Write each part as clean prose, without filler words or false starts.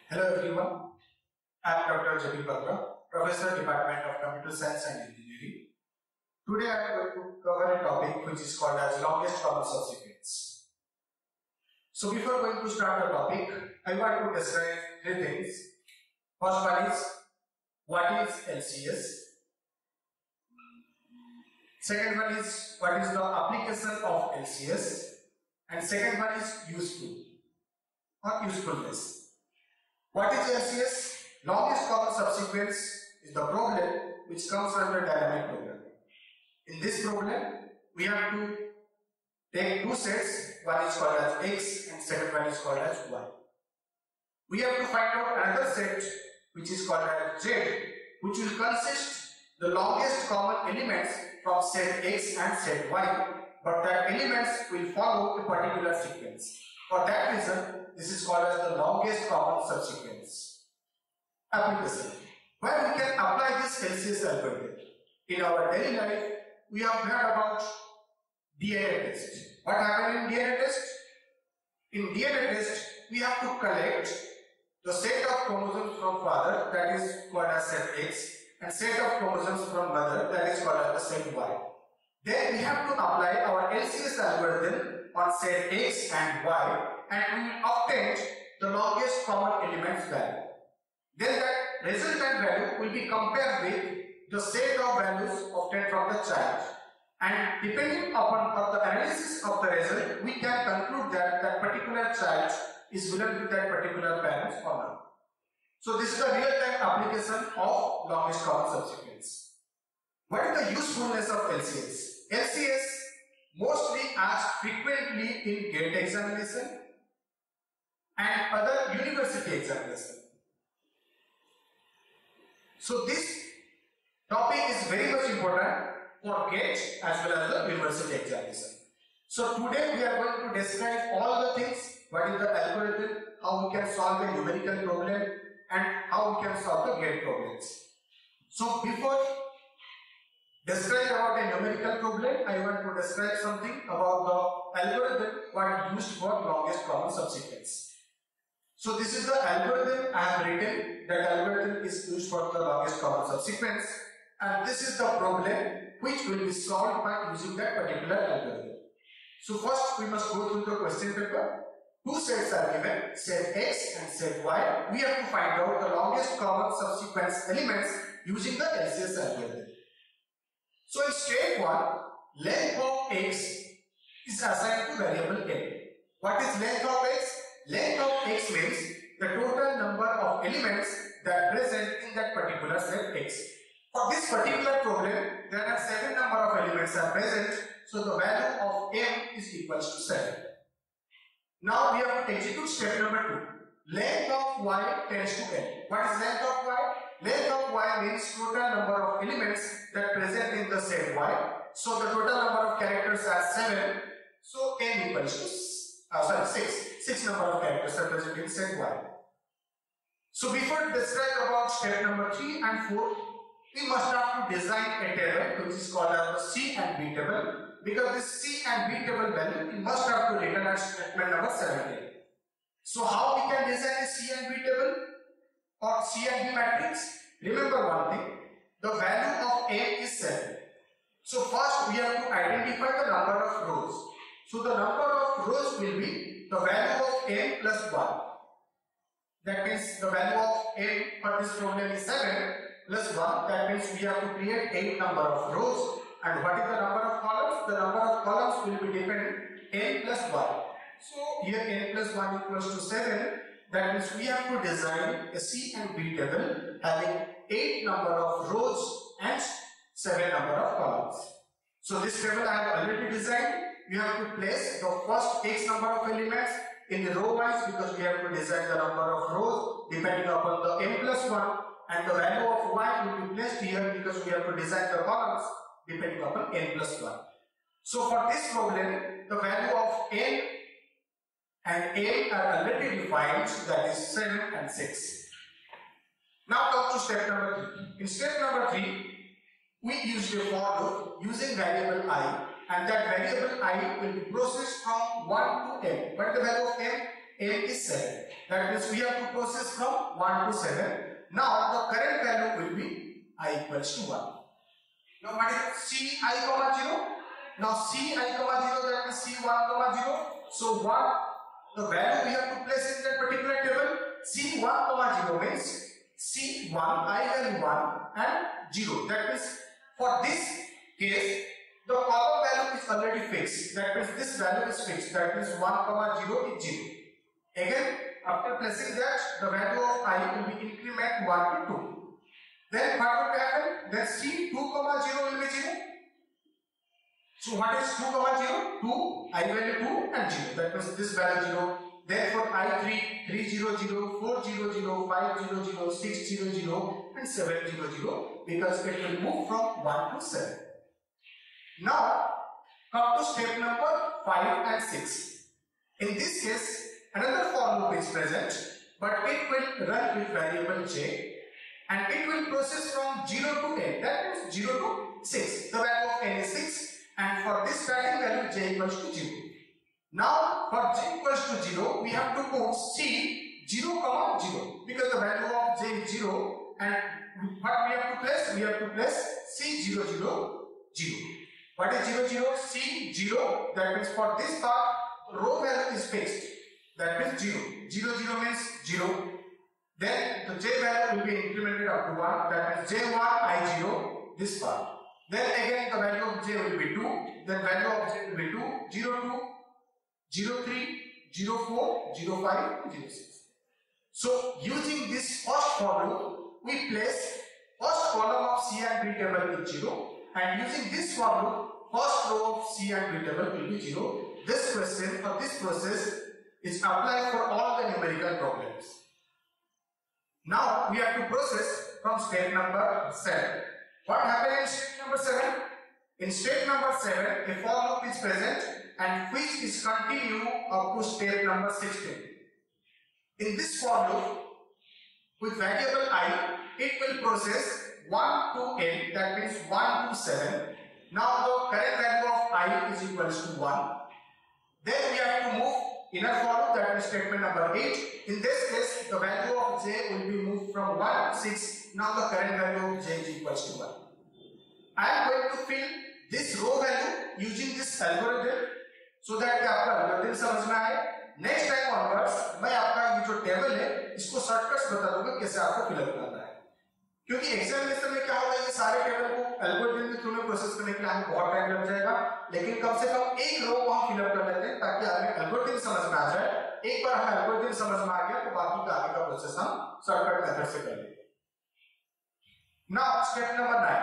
Hello everyone, I am Dr. Jabi Batra, Professor, Department of Computer Science and Engineering. Today I am going to cover a topic which is called as longest common subsequence. So before going to start the topic, I want to describe three things. First one is, what is LCS? Second one is, what is the application of LCS? And second one is useful or usefulness. What is LCS? Longest common subsequence is the problem which comes under dynamic programming. In this problem, we have to take two sets. One is called as X and second one is called as Y. We have to find out another set which is called as Z, which will consist the longest common elements from set X and set Y, but that elements will follow a particular sequence. For that reason, this is called as the longest common subsequence. Application. Where we can apply this LCS algorithm? In our daily life, we have heard about DNA test. What happened in DNA test? In DNA test, we have to collect the set of chromosomes from father, that is called as set X, and set of chromosomes from mother, that is called as the set Y. Then we have to apply our LCS algorithm on set X and Y, and we will obtain the longest common elements value. Then that resultant value will be compared with the set of values obtained from the child, and depending upon the analysis of the result, we can conclude that that particular child is belong to that particular parents or not. So this is a real-time application of longest common subsequence. What is the usefulness of LCS? LCS mostly asked frequently in GATE examination and other university examination. So this topic is very much important for GATE as well as the university examination. So today we are going to describe all the things. What is the algorithm, how we can solve a numerical problem, and how we can solve the GATE problems. So before describe about a numerical problem, I want to describe something about the algorithm what used for longest common subsequence. So this is the algorithm I have written. That algorithm is used for the longest common subsequence, and this is the problem which will be solved by using that particular algorithm. So first we must go through the question paper. Two sets are given, set X and set Y. We have to find out the longest common subsequence elements using the LCS algorithm. So in step 1, length of X is assigned to variable n. What is length of X? Length of X means the total number of elements that present in that particular set X. For this particular problem, there are 7 number of elements are present, so the value of m is equals to 7. Now we have to execute step number 2. Length of Y tends to n. What is length of Y? Length of Y means total number of elements that present in the set Y. So the total number of characters are 7. So n equals to 6. 6 number of characters are present in set Y. So before describe about step number 3 and 4, we must have to design a table which is called as the C and B table. Because this C and B table value we must have to return at statement number 17. So how we can design a C and B table or C and B matrix? Remember one thing, the value of n is 7. So first we have to identify the number of rows. So the number of rows will be the value of n plus 1. That means the value of n for this problem is 7 plus 1. That means we have to create 8 number of rows. And what is the number of columns? The number of columns will be dependent n plus 1. So here n plus 1 equals to 7. That means we have to design a C and B table having 8 number of rows and 7 number of columns. So this table I have already designed. You have to place the first X number of elements in the row wise, because we have to design the number of rows depending upon the n plus 1, and the value of Y will be placed here because we have to design the columns depending upon n plus 1. So for this problem, the value of n and a are already defined, that is 7 and 6. Now come to step number 3. In step number 3, we used a for loop using variable I, and that variable I will be processed from 1 to n. What is the value of n? n is 7. That means we have to process from 1 to 7. Now the current value will be I equals to 1. Now what is C I comma 0? Now C I comma 0, that means C 1 comma 0. So what the value we have to place in that particular table? C 1 comma 0 means C 1 I value 1 and 0. That means for this case the column value is already fixed. That means this value is fixed. That means 1 comma 0 is 0. Again, after placing that, the value of I will be increment 1 to 2. Then what will happen? Then C 2 comma 0 will be 0. So what is 2 comma 0? 2, I value 2 and 0. That means this value 0. Therefore I 3, 0, 0, 4, 0, 0, 5, 0, 0, 6, 0, 0 and 7, 0, 0 because it will move from 1 to 7. Now come to step number 5 and 6. In this case, another for loop is present, but it will run with variable j and it will process from 0 to n. That means 0 to 6. The value of n is 6 and for this starting value j equals to 0. Now for j equals to 0, we have to put C 0 comma 0 because the value of j is 0 and what we have to place? We have to place C 0 0 0. What is 0 0? C 0. That means for this part row value is fixed. That means 0. 0 0 means 0. Then the j value will be incremented up to 1. That means j1 I 0 this part. Then again the value of j will be 2. Then value of j will be 2, 0 2, 0 3, 0 4, 0 5, 0 6. So using this first for loop, we place first column of C and B table is 0. And using this for loop, first row of C and B table will be 0. This question or this process is applied for all the numerical problems. Now we have to process from step number 7. What happened in step number 7? In step number 7, a for loop is present and which is continue up to step number 16. In this for loop, with variable I, it will process 1 to n, that means 1 to 7. Now the current value of I is equals to 1. Then we have to move inner for loop, that is statement number 8. In this case, the value of j will be moved from 1 to 6. Now the current value of j is equals to 1. I am going to fill this row value using this algorithm so that आपका algorithm समझ में आए. Next time onwards, मैं आपका ये जो table है इसको शॉर्टकट्स बता दूंगा कैसे आपको फिलअप करना है. क्योंकि एग्जामिनेशन में क्या होगा, ये सारे टेबल को एल्गोरिथम के थ्रू में प्रोसेस करने के लिए हमें बहुत टाइम लग जाएगा, लेकिन कम से कम एक रो को हम फिलअप कर लेते हैं ताकि हमें एल्गोरिथम समझ में आ जाए. एक बार हमें एल्गोरिथम समझ में आ गया तो बाकी का आगे का प्रोसेस हम शॉर्टकट मेथड से कर लेंगे. Now step number 9.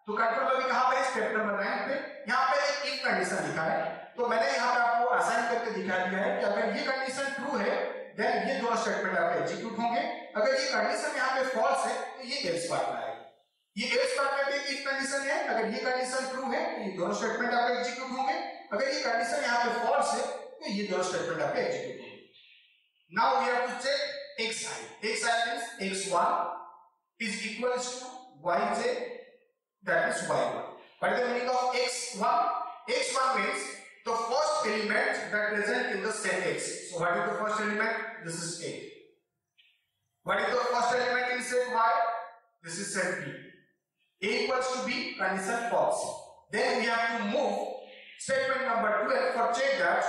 तो कंट्रोल अभी कहां पे है? स्टेप नंबर 9 पे. यहां पे एक इफ कंडीशन लिखा है, तो मैंने यहां पे आपको असाइन करके दिखा दिया है कि अगर ये कंडीशन ट्रू है देन ये दोनों स्टेटमेंट आपके एग्जीक्यूट होंगे. अगर ये कंडीशन यहां पे फॉल्स है तो ये एल्स पार्ट में आएगा. ये एल्स पार्ट में भी इफ कंडीशन है, अगर ये कंडीशन ट्रू है तो ये दोनों स्टेटमेंट आपके एग्जीक्यूट होंगे. अगर ये कंडीशन यहां पे फॉल्स है तो ये दोनों स्टेटमेंट आपके एग्जीक्यूट होंगे. Now we have to check xi. xi means x1 is equals to yj, that is y1. What is the meaning of x1? x1 means the first element that present in the set x. So what is the first element? This is 8. What is the first element in set y? This is set b. A equals to b, condition false. Then we have to move statement number 12 for check that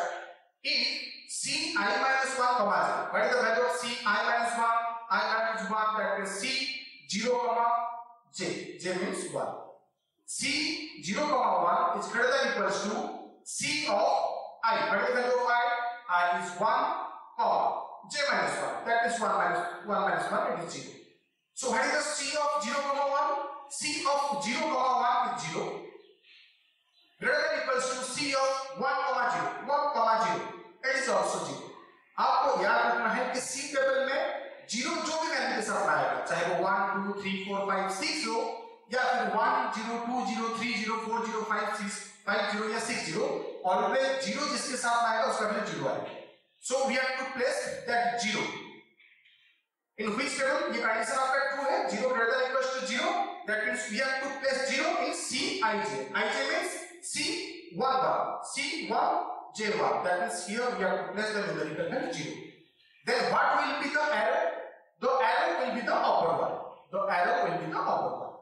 if c I minus 1 comma 0. What is the value of c I minus 1? I minus 1, that is c 0 comma j. J means 1. C 0 comma 1 is greater than equals to C of I. What is the value of I? I is 1 comma j minus 1. That is 1 minus 1, it is 0. So what is the C of 0 comma 1? C of 0 comma 1 is 0. Greater than equals to C of 1 comma 0. 1 comma 0. It is also 0. आपको याद रखना है कि C table में 0 जो भी value के साथ आएगा, चाहे वो 1 2 3 4 5 6 हो या फिर 1 0 2 0 3 0 4 0 5 6 5 0 या 6 0, ऑलवेज 0 जिसके साथ आएगा उसका वैल्यू 0 आएगा. So we have to place that 0 in which table. ये कंडीशन आपका ट्रू है, 0 greater than equals to 0. That means we have to place 0 in Cij. Ij means C1 bar, C1 J1. That means here we have to place the numerical value 0. then what will be the arrow? The arrow will be the upper one. The arrow will be the upper one.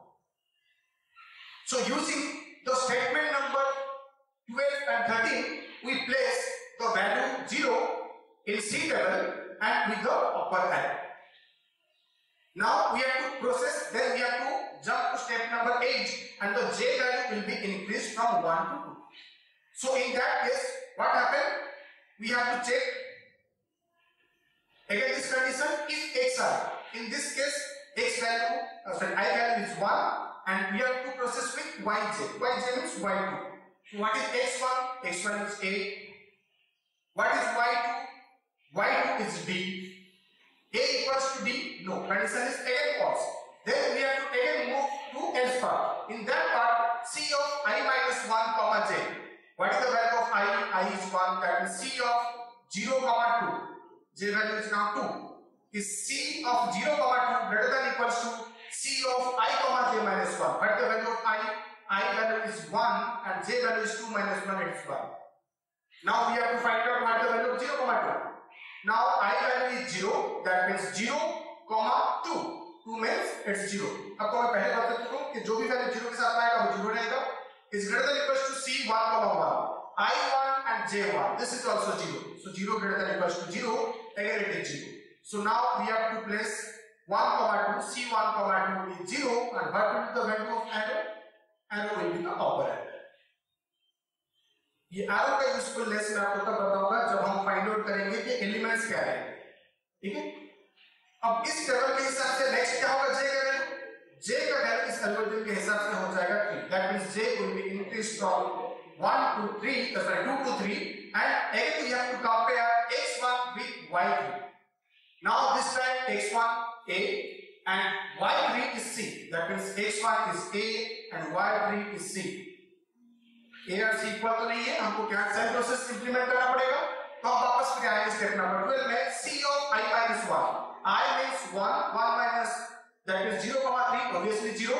So using the statement number 12 and 13, we place the value 0 in C table and with the upper arrow. Now we have to process, then we have to jump to step number 8 and the J value will be increased from 1 to 2. So in that case, what happened? We have to check again this condition if X are. In this case, X value, I value is 1 and we have to process with Yj. Yj means Y2. So what is X1? X1 is A. What is Y2? Y2 is D. A equals to D? No. Condition is again false. Then we have to again move to else part. In that part, C of I minus 1 comma J. What is the value of I? I is 1. That is C of 0 comma 2. J value is now 2. Is C of 0 comma 2 greater than equals to C of I comma J minus 1? What is the value of I? I value is 1 and J value is 2 minus 1, it is 1. Now we have to find out what the value of 0 comma 2. Now I value is 0, that means 0 comma 2. 2 means it's 0. अब तो मैं पहले बात करता हूँ कि जो भी वैल्यू 0 के साथ आएगा वो 0 रहेगा. Is greater than equals to C 1 comma 1. I1 and J1. This is also 0. So 0 greater than equals to 0. Again it is 0. So now we have to place 1 comma 2. C1 comma 2 is 0. And what will be the value of arrow? Arrow will be the upper arrow. ये arrow का usefulness मैं आपको तब बताऊंगा जब हम find out करेंगे कि एलिमेंट्स क्या है. ठीक है. अब इस टेबल के हिसाब से नेक्स्ट क्या होगा? J का वैल्यू. J का वैल्यू इस एल्गोरिथम के हिसाब से हो जाएगा 3. That means J will be increased from 1 to 3, 2 to 3, and again we have to compare x1 with y3. Now this time x1 A and y3 is C. That means x1 is A and y3 is C. A और C equal तो नहीं है, हमको क्या same process implement करना पड़ेगा. तो हम वापस फिर आएंगे स्टेप नंबर 12 में. C of I minus 1. I means 1 minus that is 0 comma 3, obviously 0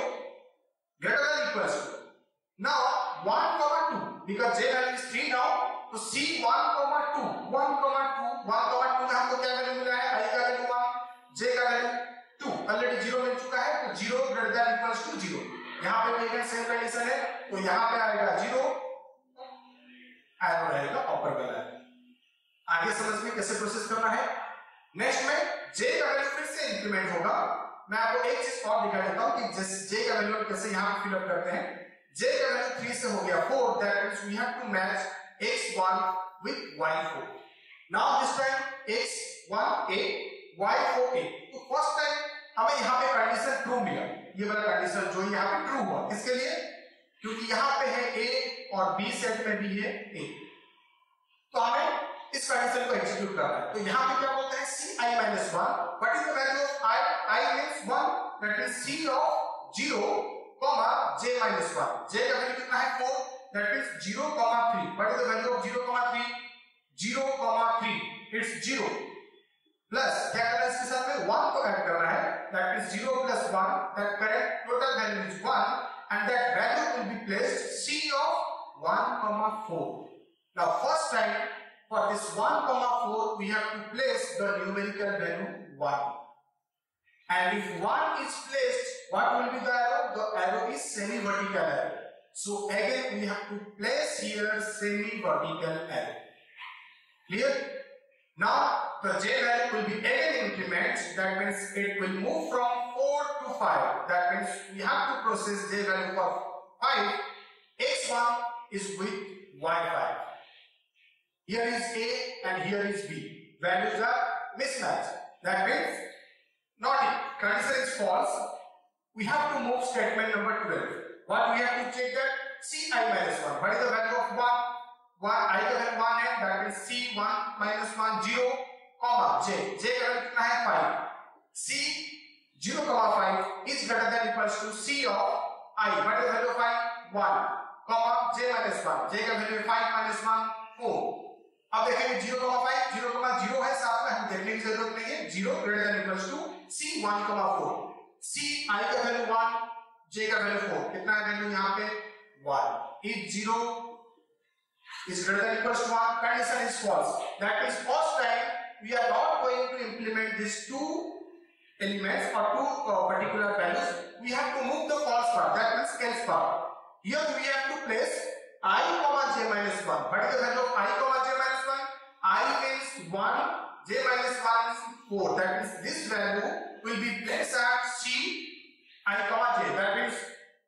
greater than equals to. Now 1 comma 2 because J value is 3 now. तो C 1 comma 2 में हमको क्या वैल्यू मिला है? I का वैल्यू 1, J का वैल्यू 2. ऑलरेडी 0 मिल चुका है तो 0 greater than equals to 0. यहाँ पे भी सेम कंडीशन है तो यहाँ पे आएगा 0, एरो रहेगा अपर वाला. आगे समझ में कैसे प्रोसेस करना है. नेक्स्ट में J का वैल्यू फिर से इंक्रीमेंट होगा. मैं आपको एक चीज और दिखा देता हूं कि J का वैल्यू कैसे यहाँ पे फिल अप करते हैं. J का वैल्यू 3 से हो गया 4. That means we have to match x1 with y4. Now this time x1 a y4 a. तो फर्स्ट टाइम हमें यहाँ पे कंडीशन ट्रू मिला. ये वाला कंडीशन जो यहाँ पे ट्रू हुआ किसके लिए? क्योंकि यहाँ पे है a और b सेट में भी है a. तो हमें इस कंडीशन को एग्जीक्यूट करना है. तो यहाँ पे क्या बोलते हैं? C I minus 1. What is the value of I? I means 1. That is C of 0 comma J minus 1. J का वैल्यू कितना है? 4. That means 0 comma 3. What is the value of 0 comma 3? 0 comma 3. It's 0. Plus क्या करना है इसके साथ में? 1 को ऐड करना है. That is 0 plus 1. That correct total value is 1 and that value will be placed C of 1 comma 4. Now first time for this 1 comma 4 we have to place the numerical value 1. And if 1 is placed, what will be the arrow? The arrow is semi-vertical arrow. So again we have to place here semi-vertical arrow. Clear? Now the J value will be again increment. That means it will move from 4 to 5. That means we have to process J value for 5. X1 is with Y5. Here is A and here is B. Values are mismatched. That means not it. Condition is false. We have to move statement number 12. What we have to check that? C I minus 1. What is the value of 1? I का value 1 है. That means C 1 minus 1 0 comma J. J का value कितना है? 5. C 0 comma 5 is greater than equals to C of I. What is the value of I? 1 comma J minus 1. J का value 5 minus 1 4. अब देखेंगे 0,5 0,0 है, साथ में हम देखने की जरूरत नहीं है. 0 greater than equals to C 1,4. C I का वैल्यू 1, J का वैल्यू 4. कितना है वैल्यू यहाँ पे? 1. If 0 is greater than equals to 1, condition is false. That is first time we are not going to implement these two elements or two particular values. We have to move the false part, that means else part. Here we have to place I comma j minus 1. What is the value of I comma j minus 1? I means 1, j minus 1 is 4. That means this value will be placed at C I comma j. That means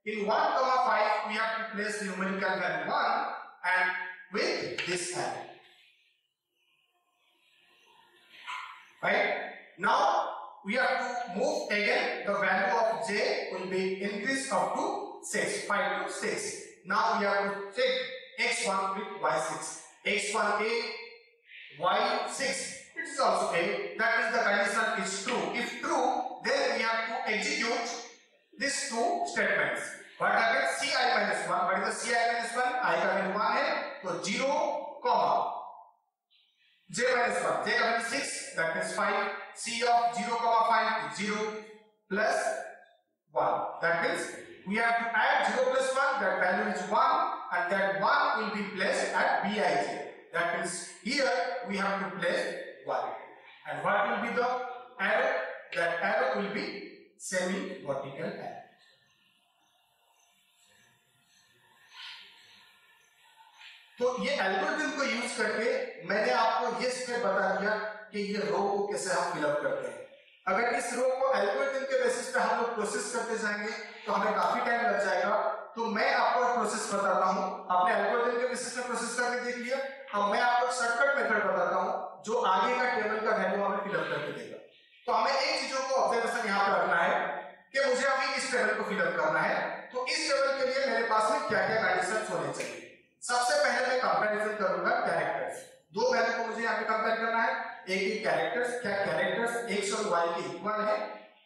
in 1 comma 5 we have to place numerical value 1 and with this value. Right? Now we have to move again. The value of j will be increased up to 6, 5 to 6. Now we have to check x1 with y6. x1 a, y6. It is also a. That is the condition is true. If true, then we have to execute these two statements. What happens? Ci minus 1. What is the Ci minus 1? I का value 1 है, तो 0, comma j minus 1. J का value 6. That means 5. C of 0, comma 5 is 0 plus 1. That means we have to add 0 plus 1. That value is 1, and that 1 will be placed at Bij. That means here we have to place 1. And what will be the arrow? That arrow will be semi-vertical arrow. तो ये algorithm को use करके मैंने आपको ये step बता दिया कि ये रो को कैसे हम फिलअप करते हैं। अगर इस रो को एल्गोरिथम के बेसिस पे हम लोग प्रोसेस करते जाएंगे तो हमें काफी टाइम लग जाएगा। तो मैं आपको एक प्रोसेस बताता हूँ। आपने एल्गोरिथम के बेसिस पे प्रोसेस करके देख लिया। अब मैं आपको शॉर्टकट मेथड बताता हूँ जो आगे का टेबल का वैल्यू हमें फिलअप करके देगा। तो हमें एक चीजों को ऑब्जर्वेशन यहाँ पे रखना है कि मुझे अभी इस टेबल को फिलअप करना है। तो इस टेबल के लिए मेरे पास में क्या क्या कंडीशंस होने चाहिए। सबसे पहले मैं कंपैरिजन करूंगा कैरेक्टर्स। दो वैल्यू को मुझे यहाँ पे कंपेयर करना है। एक कैरेक्टर्स, क्या कैरेक्टर्स x और y के इक्वल है,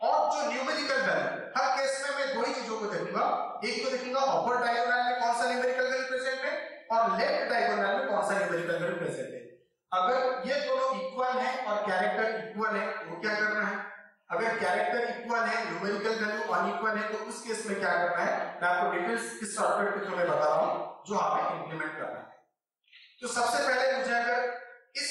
और जो न्यूमेरिकल वैल्यू, हर केस में मैं दो ही चीजों को देखूंगा। एक को देखूंगा अपर डायगोनल में कौन सा न्यूमेरिकल वैल्यू प्रेजेंट है और लेफ्ट डायगोनल में कौन सा न्यूमेरिकल वैल्यू प्रेजेंट है। अगर ये दोनों इक्वल है और कैरेक्टर इक्वल है तो क्या करना है। अगर कैरेक्टर इक्वल है, न्यूमेरिकल वैल्यू अनइक्वल है, तो उस केस में क्या करना है मैं आपको डिटेल्स इस शॉर्टकट के थ्रू में बता रहा हूं जो हमें इंप्लीमेंट करना है। तो सबसे पहले मुझे अगर इस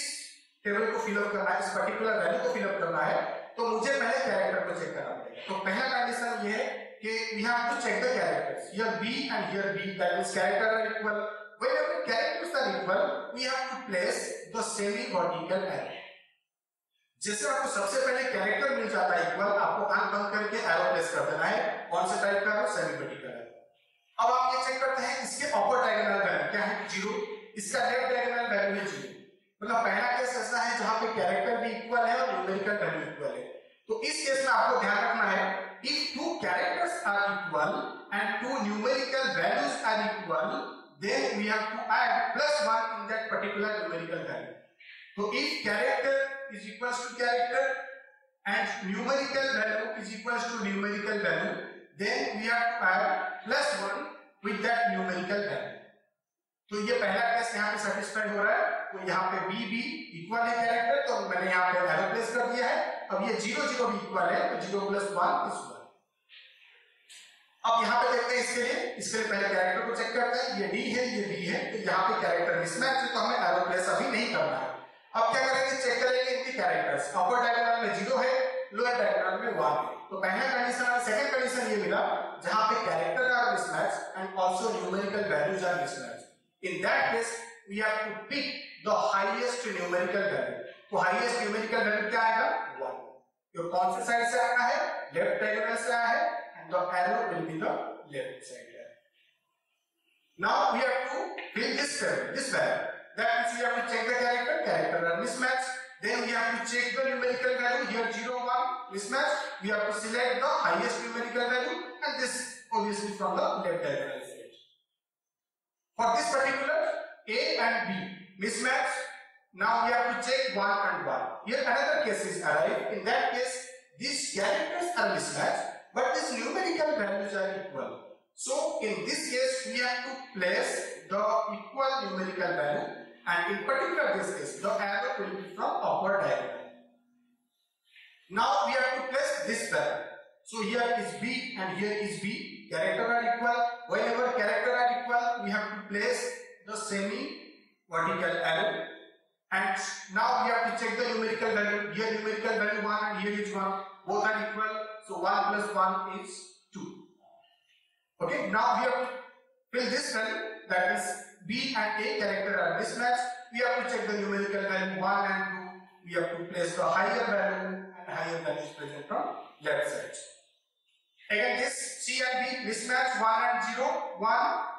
टेबल को फिलअप करना है, इस पर्टिकुलर वैल्यू को फिलअप करना है, तो मुझे पहले कैरेक्टर को चेक करना पड़ेगा। तो पहला कंडीशन ये है कि we have to check the characters. Here b and here b, that means character are equal. Whenever characters are equal we have to place the semi vertical arrow. जैसे आपको सबसे पहले कैरेक्टर मिल जाता है इक्वल, आपको आंख बंद करके एरो प्लेस कर देना है। कौन से टाइप का एरो? Semi vertical arrow. अब आप ये चेक करते हैं इसके अपर डायगोनल वैल्यू क्या है? 0। इसका लेफ्ट डायगोनल वैल्यू है 0। मतलब पहला केस ऐसा है जहां पे कैरेक्टर भी इक्वल है और न्यूमेरिकल वैल्यू इक्वल है। तो इस केस में आपको ध्यान रखना है if two characters are equal and two numerical values are equal then we have to add +1 in that particular numerical value. तो if character is equals to character and numerical value is equals to numerical value, then we have to add +1 with that numerical value. तो ये पहला case यहाँ पे satisfy हो रहा है। तो यहाँ पे b भी इक्वल है कैरेक्टर, तो मैंने यहाँ पे एरो प्लेस कर दिया है। अब ये 0 0 भी इक्वल है, तो 0 + 1 is 1। अब यहाँ पे देखते हैं इसके लिए पहले कैरेक्टर को चेक करते हैं। ये d है, ये b है, तो यहाँ पे कैरेक्टर मिसमैच है, तो हमें एरो प्लेस अभी नहीं करना है। अब क्या करेंगे? चेक करेंगे इनके कैरेक्टर्स। अपर डायगोनल में 0 है, लोअर डायगोनल में 1 है। तो पहला कंडीशन, सेकंड कंडीशन ये मिला जहां पे character are mismatch and also numerical values are mismatch. In that case we have to pick the highest numerical value. तो हाईएस्ट न्यूमेरिकल वैल्यू क्या आएगा? 1। ये कौन से साइड से आना है? लेफ्ट डायगोनल से आया है, and the arrow will be the left side. Now we have to fill this value. That means we have to check the character are mismatch. Then we have to check the numerical value. Here 0 1 mismatch. We have to select the highest numerical value, and this obviously from the left diagonal side. For this particular A and B mismatch, now we have to check 1 and 1. Here another case is arrived. In that case, these characters are mismatched, but these numerical values are equal. So in this case, we have to place the equal numerical value, and in particular this case, the arrow will be from upper diagonal. Now we have to place this value. So here is b and here is b. Character are equal. Whenever character are equal, we have to place the semi vertical arrow, And now we have to check the numerical value. Here numerical value 1 and here is 1. Both are equal. So 1 plus 1 is 2. Okay, now we have to fill this value, that is B and A character are mismatched. We have to check the numerical value 1 and 2. We have to place the higher value and higher value is present from left side. Again this C and B mismatch 1 and 0. 1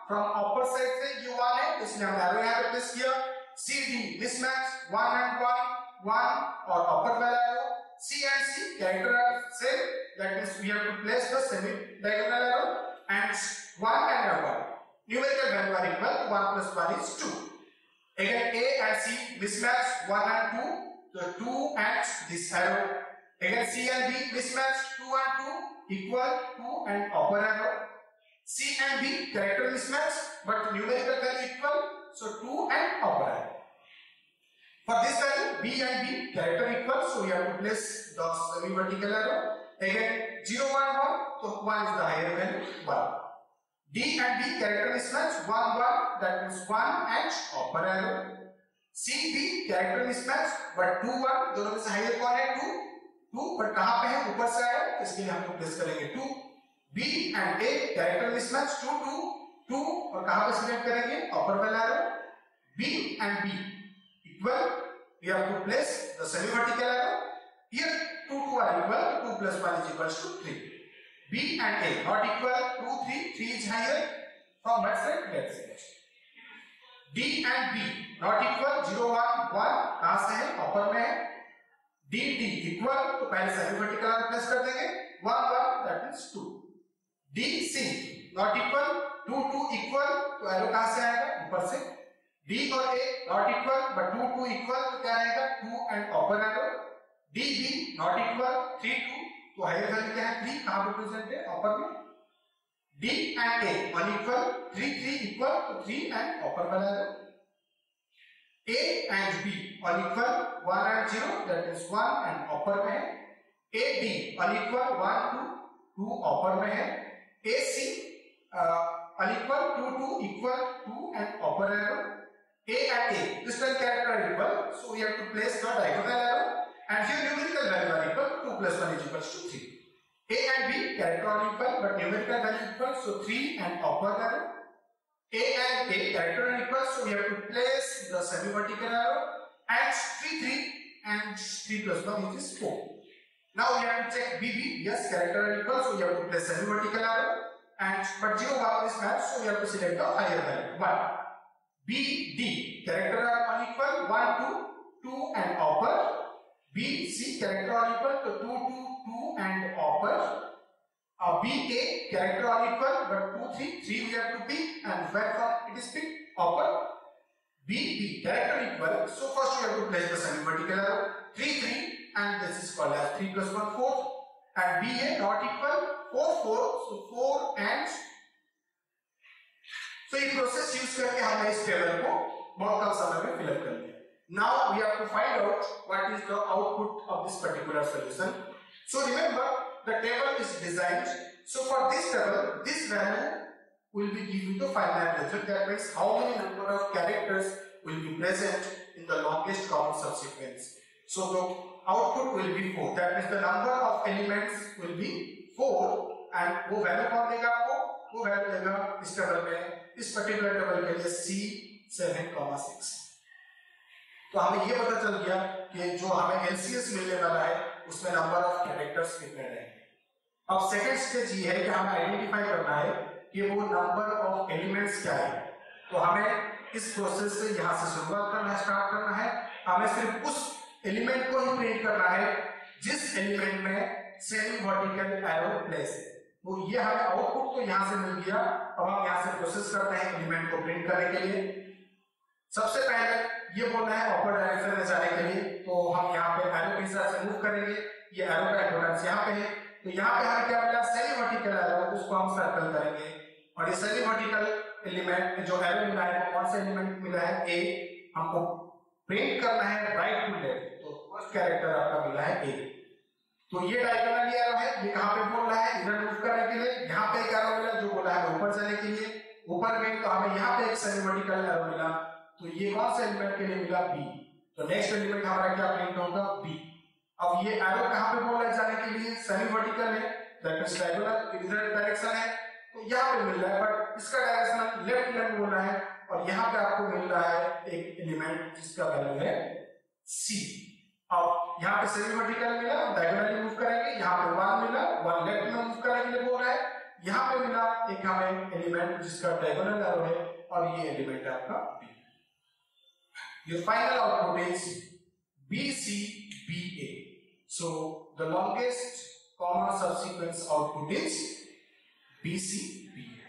from upper side से ये 1 है, इसलिए हम arrow यहाँ पे place किया. C D mismatch 1 and 1 और upper वाला arrow. C and C character are same, that means we have to place the semi diagonal arrow. And 1 and 1 numerical value are equal. 1 plus 1 is 2. Again A and C mismatch 1 and 2. The 2 and this arrow. Again C and B mismatch 2 and 2 equal 2 and upper arrow. C and B character mismatch but numerical value equal, so 2 and upper arrow. For this value B and B character equal, so we have to place the semi vertical arrow. Again 0 1 1, so 1 is the higher value 1. D and B character mismatch 1 1, that means 1 and upper arrow. C B character mismatch but 2 1, दोनों में से higher कौन है 2 2, but कहाँ पे है ऊपर से आया, इसके लिए हम लोग प्लेस करेंगे 2. B and A character mismatch 2 2 2 और कहाँ पे सिलेक्ट करेंगे upper वाला arrow. B and B equal, we have to place the semi vertical arrow. Here 2 2 are equal, 2 plus 1 is equals to 3. B and A not equal, 2 3, 3 is higher from what side, left side. D and B not equal, 0 1 1 कहाँ से है upper में है. D D equal, तो पहले semi vertical arrow place कर देंगे 1 1, that means 2. D C not equal, 2 2 equal, तो arrow कहाँ से आएगा ऊपर से. D और A not equal but 2 2 equal, तो क्या आएगा 2 and upper arrow. D B not equal, 3 2, तो higher value क्या है 3, कहाँ पे प्रेजेंट है upper में. D and A unequal, 3 3 equal, तो 3 and upper वाला arrow. A and B unequal, 1 and 0, that is 1 and upper में है. A D unequal, 1 2 2 upper में है. A C unequal, 2 2 equal, 2 and upper arrow. A and A distant character are equal, so we have to place the diagonal arrow, and here numerical value are equal, 2 plus 1 is equals to 3. A and B character are equal but numerical value equal, so 3 and upper arrow. A and A character are equal, so we have to place the semi vertical arrow, and 3 3 and 3 plus 1 is 4. Now we have to check BB, yes character are equal, so we have to place semi vertical arrow, and but 0 1 is matched, so we have to select the higher value 1. B D character are unequal, 1 2 2 and upper. B C character are equal, to 2 2 2 and upper. B A character are equal but 2 3 3 we have to pick, and where from it is picked upper. B B character equal, so first we have to place the semi vertical arrow 3 3, and this is called as 3 plus 1 4, and B A not equal 4 4, so 4 and, so ये process use करके हमने इस table को बहुत कम समय में fill up कर लिया. Now we have to find out what is the output of this particular solution. So remember the table is designed. So for this table, this value will be given the finite result. That means how many number of characters will be present in the longest common subsequence. So the output will be 4. That means the number of elements will be 4, and वो value कौन देगा आपको? वो value देगा इस table में, इस particular table के लिए C7,6. तो हमें ये पता चल गया कि जो हमें LCS मिलने वाला है उसमें नंबर ऑफ कैरेक्टर्स कितने रहेंगे. अब सेकंड स्टेज ये है कि हमें आइडेंटिफाई करना है कि वो नंबर ऑफ एलिमेंट्स क्या है. तो हमें इस प्रोसेस से यहाँ से शुरुआत करना स्टार्ट करना है. हमें सिर्फ उस एलिमेंट को ही प्रिंट करना है जिस एलिमेंट में सेमी वर्टिकल एरो प्लेस है. तो ये हमें आउटपुट तो यहाँ से मिल गया. अब हम यहाँ से प्रोसेस करते हैं एलिमेंट को प्रिंट करने के लिए. सबसे पहले ये बोलना है अपर डायरेक्शन में जाने के लिए, तो हम यहाँ पे एरो के हिसाब से मूव करेंगे. ये एरो का इंपोर्टेंस यहाँ पे है, तो यहाँ पे हमें क्या मिला सेमी वर्टिकल एरो, उसको हम सर्कल करेंगे. और ये सेमी वर्टिकल एलिमेंट जो एरो मिला है कौन सा एलिमेंट मिला है ए. हमको प्रिंट करना है राइट टू लेफ्ट, तो फर्स्ट कैरेक्टर आपका मिला है ए. तो ये डायगोनल एरो है, ये कहाँ पे बोल रहा है इधर मूव करने के लिए. यहाँ पे एक एरो मिला जो बोला है ऊपर जाने के लिए. ऊपर गए तो हमें यहाँ पे एक सेमी वर्टिकल एरो मिला, तो ये कौन सा एलिमेंट के लिए मिला बी. तो नेक्स्ट एलिमेंट हमारा क्या प्रिंट होगा बी। अब ये एरो कहां पे बोला जाने के लिए सेमी वर्टिकल है, दैट मींस डायगोनल इधर डायरेक्शन है, तो यहां पे मिल रहा है बट इसका डायरेक्शन लेफ्ट लेफ्ट बोल रहा है और यहां पे आपको मिल रहा है एक एलिमेंट जिसका वैल्यू है सी। अब यहाँ पे सेमी वर्टिकल मिला, डायगोनली मूव करेंगे, यहाँ पे 1 मिला, 1 लेफ्ट में मूव करने के लिए बोल रहा है, यहाँ पे मिला एक हमें एलिमेंट जिसका डायगोनल एरो है और ये एलिमेंट है आपका B. Your final output is BCBA. So the longest common subsequence output is BCBA.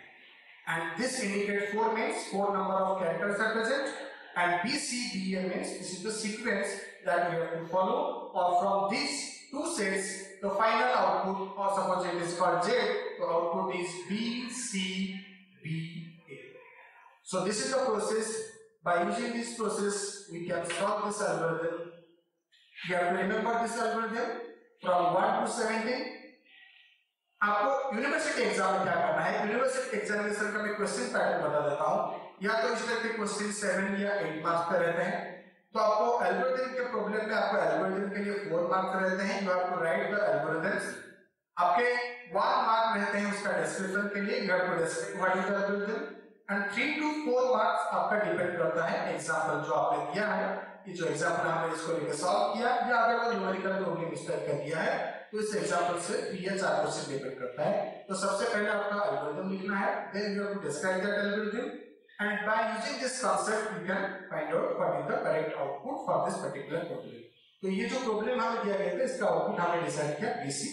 And this indicates 4 means 4 number of characters are present, and BCBA means this is the sequence that we have to follow, or from these two sets the final output, or suppose it is called Z, the output is BCBA. So this is the process. By using this process we can solve this algorithm. You have to remember this algorithm from 1 to 17. आपको university exam में क्या करना है, university examination का मैं question pattern बता देता हूं, या तो इस तरह के क्वेश्चन 7 या 8 मार्क्स पे रहते हैं, तो आपको एल्गोरिथम के प्रॉब्लम में आपको एल्गोरिथम के लिए 4 मार्क्स रहते हैं, you have to write the algorithms. आपके 1 मार्क रहते हैं उसका डिस्क्रिप्शन के लिए, you have to describe what is the algorithm, and 3 to 4 marks आपका डिपेंड करता है एग्जांपल जो आपने दिया है, ये जो एग्जांपल हमने इसको लेकर सॉल्व किया, या अगर वो न्यूमेरिकल प्रॉब्लम इस टाइप का दिया है तो इस एग्जांपल से 3 या 4 क्वेश्चन डिपेंड करता है। तो सबसे पहले आपका एल्गोरिथम लिखना है, then you have to describe that algorithm, and by using this concept you can find out what is the correct output for this particular problem। तो ये जो प्रॉब्लम हमें दिया गया था इसका आउटपुट हमने डिसाइड किया BC।